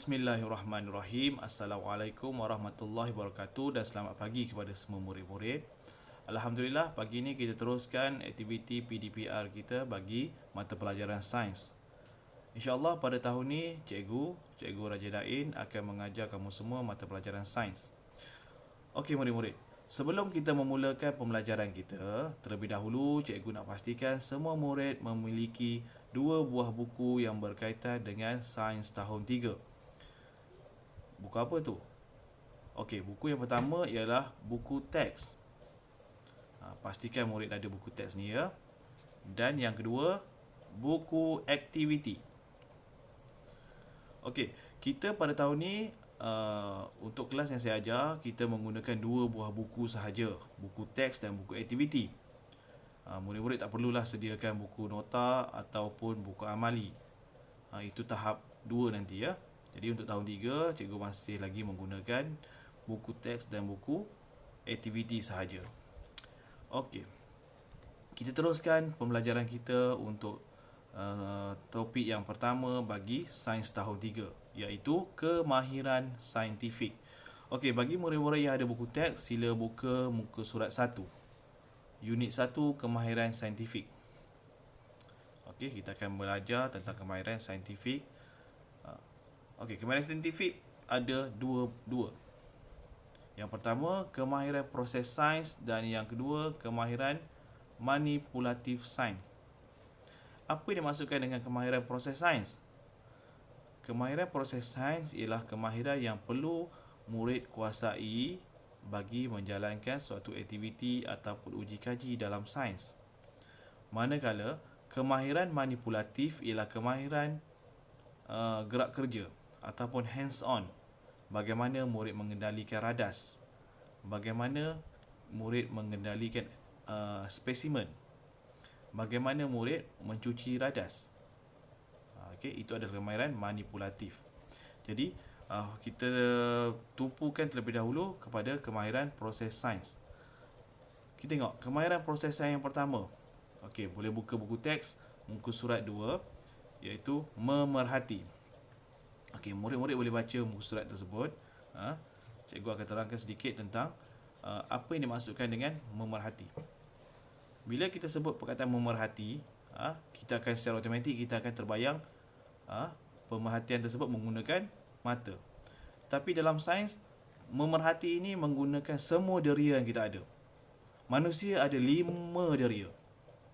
Bismillahirrahmanirrahim. Assalamualaikum warahmatullahi wabarakatuh dan selamat pagi kepada semua murid-murid. Alhamdulillah, pagi ini kita teruskan aktiviti PDPR kita bagi mata pelajaran sains. InsyaAllah pada tahun ini Cikgu Raja Dain akan mengajar kamu semua mata pelajaran sains. Okey murid-murid, sebelum kita memulakan pembelajaran kita, terlebih dahulu cikgu nak pastikan semua murid memiliki 2 buah buku yang berkaitan dengan sains tahun 3. Buku apa tu? Okey, buku yang pertama ialah buku teks. Pastikan murid ada buku teks ni ya. Dan yang kedua, buku aktiviti. Okey, kita pada tahun ni untuk kelas yang saya ajar, kita menggunakan 2 buah buku sahaja, buku teks dan buku aktiviti. Murid-murid tak perlulah sediakan buku nota ataupun buku amali. Itu tahap 2 nanti ya. Jadi untuk tahun 3, cikgu masih lagi menggunakan buku teks dan buku aktiviti sahaja. Okey, kita teruskan pembelajaran kita untuk topik yang pertama bagi sains tahun 3, iaitu kemahiran saintifik. Okey, bagi murid-murid yang ada buku teks, sila buka muka surat 1. Unit 1, kemahiran saintifik. Okey, kita akan belajar tentang kemahiran saintifik. Okey, kemahiran saintifik ada dua. Yang pertama, kemahiran proses sains, dan yang kedua, kemahiran manipulatif sains. Apa yang dimaksudkan dengan kemahiran proses sains? Kemahiran proses sains ialah kemahiran yang perlu murid kuasai bagi menjalankan suatu aktiviti ataupun uji kaji dalam sains. Manakala kemahiran manipulatif ialah kemahiran gerak kerja ataupun hands on. Bagaimana murid mengendalikan radas, bagaimana murid mengendalikan spesimen, bagaimana murid mencuci radas. Okey, itu adalah kemahiran manipulatif. Jadi kita tumpukan terlebih dahulu kepada kemahiran proses sains. Kita tengok kemahiran proses sains yang pertama. Okey, boleh buka buku teks muka surat 2, iaitu memerhati. Okey, murid-murid boleh baca muka surat tersebut. Cikgu akan terangkan sedikit tentang apa yang dimaksudkan dengan memerhati. Bila kita sebut perkataan memerhati, kita akan secara automatik kita akan terbayang pemerhatian tersebut menggunakan mata. Tapi dalam sains, memerhati ini menggunakan semua deria yang kita ada. Manusia ada 5 deria.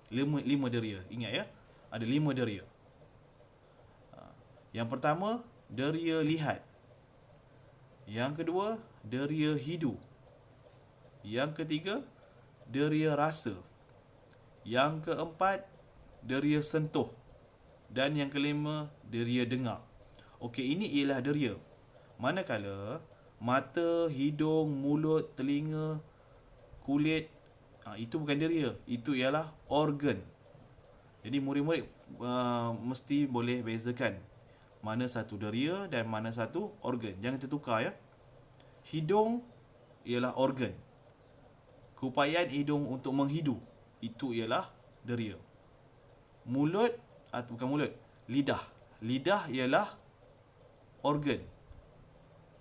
5 deria. Ingat ya, ada 5 deria. Yang pertama, deria lihat. Yang kedua, deria hidu. Yang ketiga, deria rasa. Yang keempat, deria sentuh. Dan yang kelima, deria dengar. Okey, ini ialah deria. Manakala mata, hidung, mulut, telinga, kulit, itu bukan deria, itu ialah organ. Jadi murid-murid mesti boleh bezakan mana satu deria dan mana satu organ. Jangan tertukar ya. Hidung ialah organ. Keupayaan hidung untuk menghidu, itu ialah deria. Mulut, atau bukan mulut, lidah. Lidah ialah organ.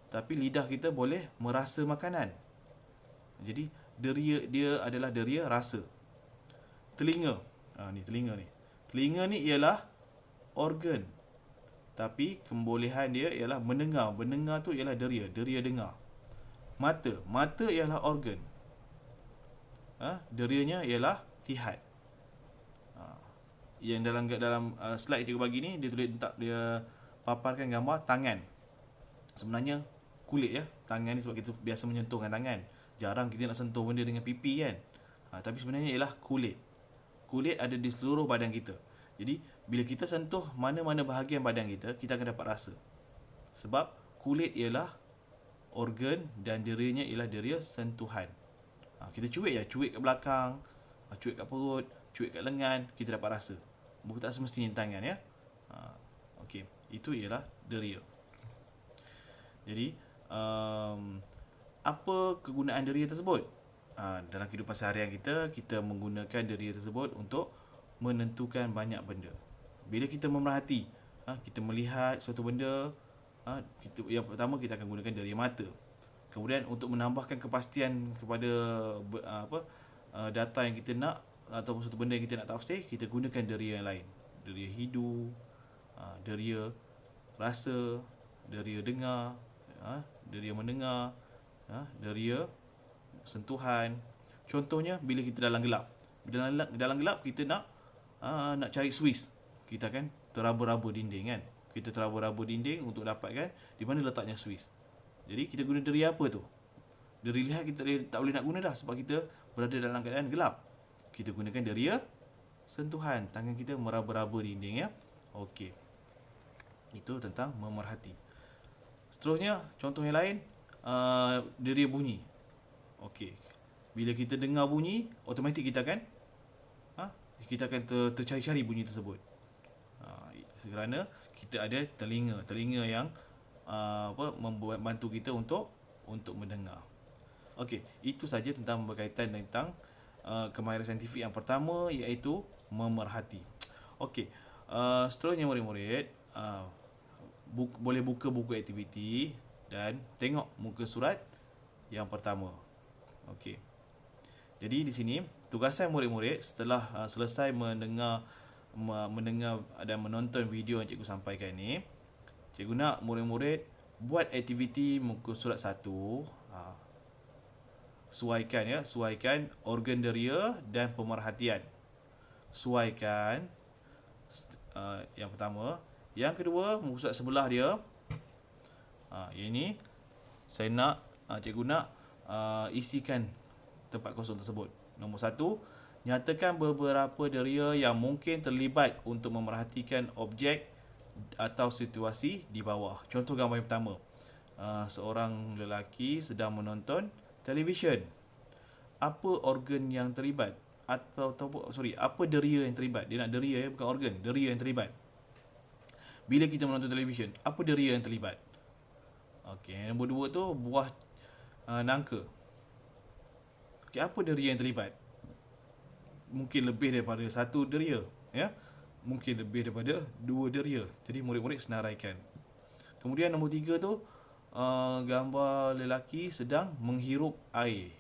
Tapi lidah kita boleh merasa makanan. Jadi deria dia adalah deria rasa. Telinga. Ni telinga ni. Telinga ni ialah organ. Tapi kebolehan dia ialah mendengar. Mendengar tu ialah deria dengar. Mata. Mata ialah organ. Derianya ialah lihat. Yang dalam slide cikgu bagi ni, dia tulis dia paparkan gambar tangan. Sebenarnya kulit ya. Tangan ni sebab kita biasa menyentuhkan tangan. Jarang kita nak sentuh benda dengan pipi kan. Tapi sebenarnya ialah kulit. Kulit ada di seluruh badan kita. Jadi bila kita sentuh mana-mana bahagian badan kita, kita akan dapat rasa. Sebab kulit ialah organ dan derianya ialah deria sentuhan. Kita cuik kat belakang, cuik kat perut, cuik kat lengan, kita dapat rasa. Bukan tak semestinya tangan ya. Okey, itu ialah deria. Jadi apa kegunaan deria tersebut? Dalam kehidupan seharian kita menggunakan deria tersebut untuk menentukan banyak benda. Bila kita memerhati, kita melihat suatu benda, Yang pertama kita akan gunakan deria mata. Kemudian untuk menambahkan kepastian kepada data yang kita nak ataupun satu benda yang kita nak tafsir, kita gunakan deria yang lain. Deria hidu, deria rasa, deria dengar, deria mendengar, deria sentuhan. Contohnya bila kita dalam gelap. Dalam gelap kita nak cari Swiss. Kita kan teraba-raba dinding kan. Kita teraba-raba dinding untuk dapatkan di mana letaknya Swiss. Jadi kita guna deria apa tu? Deria lihat kita tak boleh nak guna dah sebab kita berada dalam keadaan gelap. Kita gunakan deria sentuhan. Tangan kita meraba-raba dinding ya. Okey. Itu tentang memerhati. Seterusnya contoh yang lain, deria bunyi. Okey. Bila kita dengar bunyi, automatik kita akan tercari-cari bunyi tersebut. Kerana kita ada telinga yang membantu kita untuk mendengar. Okey, itu saja tentang berkaitan tentang kemahiran saintifik yang pertama, iaitu memerhati. Okey, seterusnya murid-murid boleh buka buku aktiviti dan tengok muka surat yang pertama. Okey. Jadi di sini tugasan murid-murid setelah selesai mendengar dan menonton video yang cikgu sampaikan ni, cikgu nak murid-murid buat aktiviti muka surat 1. Suaikan organ deria dan pemerhatian. Suaikan yang pertama. Yang kedua, muka surat sebelah dia. Yang ini saya nak cikgu nak isikan tempat kosong tersebut. Nombor 1, nyatakan beberapa deria yang mungkin terlibat untuk memerhatikan objek atau situasi di bawah. Contoh gambar yang pertama. Seorang lelaki sedang menonton televisyen. Apa organ yang terlibat? Apa deria yang terlibat? Dia nak deria bukan organ. Deria yang terlibat. Bila kita menonton televisyen, apa deria yang terlibat? Okey, nombor 2 tu buah nangka. Okey, apa deria yang terlibat? Mungkin lebih daripada satu deria, ya. Mungkin lebih daripada 2 deria. Jadi murid-murid senaraikan. Kemudian nombor 3 tu gambar lelaki sedang menghirup air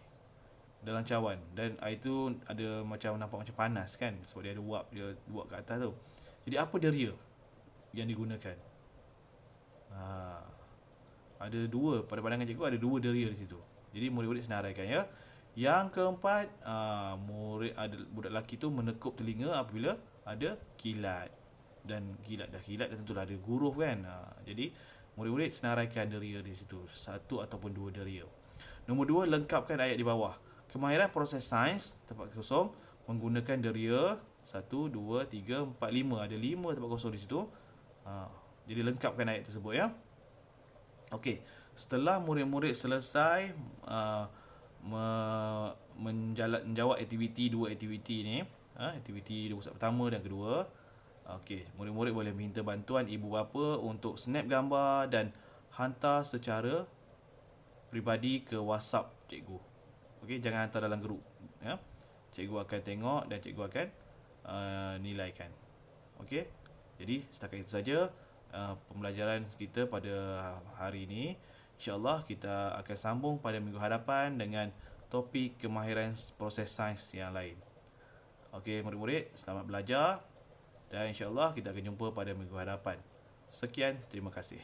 dalam cawan, dan air tu ada nampak macam panas kan, sebab dia ada uap kat atas tu. Jadi apa deria yang digunakan? Ada 2 pada pandangan cikgu, ada 2 deria di situ. Jadi murid-murid senaraikan ya. Yang keempat, budak lelaki tu menekup telinga apabila ada kilat. Dan kilat dan tentulah ada guruh kan. Jadi murid-murid senaraikan deria di situ, 1 ataupun 2 deria. Nombor 2, lengkapkan ayat di bawah. Kemahiran proses sains tempat kosong menggunakan deria 1, 2, 3, 4, 5. Ada 5 tempat kosong di situ. Jadi lengkapkan ayat tersebut ya. Okey, setelah murid-murid selesai menjawab aktiviti 2 aktiviti ni, aktiviti pertama dan kedua. Okey, murid-murid boleh minta bantuan ibu bapa untuk snap gambar dan hantar secara peribadi ke WhatsApp cikgu. Okey, jangan hantar dalam grup ya. Cikgu akan tengok dan cikgu akan nilaikan. Okey. Jadi setakat itu saja pembelajaran kita pada hari ini. InsyaAllah kita akan sambung pada minggu hadapan dengan topik kemahiran proses sains yang lain. Okey murid-murid, selamat belajar dan insyaAllah kita akan jumpa pada minggu hadapan. Sekian, terima kasih.